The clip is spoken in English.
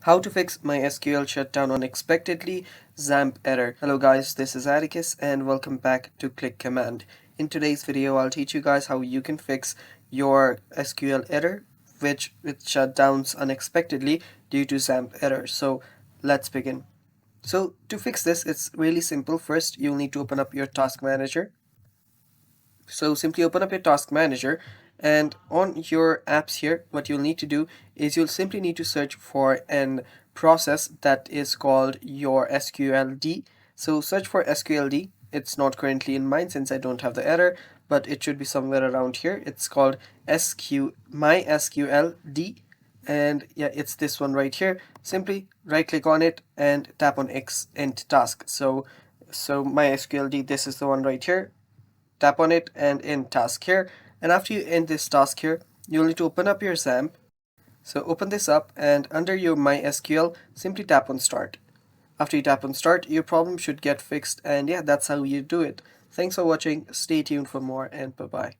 How to fix MySQL Shutdown Unexpectedly XAMPP error. Hello guys, this is Atticus and welcome back to Click Command. In today's video, I'll teach you guys how you can fix your SQL error which shutdowns unexpectedly due to XAMPP error. So let's begin. So to fix this, it's really simple. First, you'll need to open up your task manager. So simply open up your task manager, and on your apps here, what you'll need to do is you'll simply need to search for an process that is called your SQLD. So search for SQLD. It's not currently in mine since I don't have the error, but it should be somewhere around here. It's called MySQLD, and yeah, it's this one right here. Simply right click on it and tap on end task. So MySQLD, this is the one right here. Tap on it and end task here, and after you end this task here, you'll need to open up your XAMPP. So open this up, and under your MySQL, simply tap on start. After you tap on start, your problem should get fixed, and yeah, that's how you do it. Thanks for watching, stay tuned for more, and bye bye.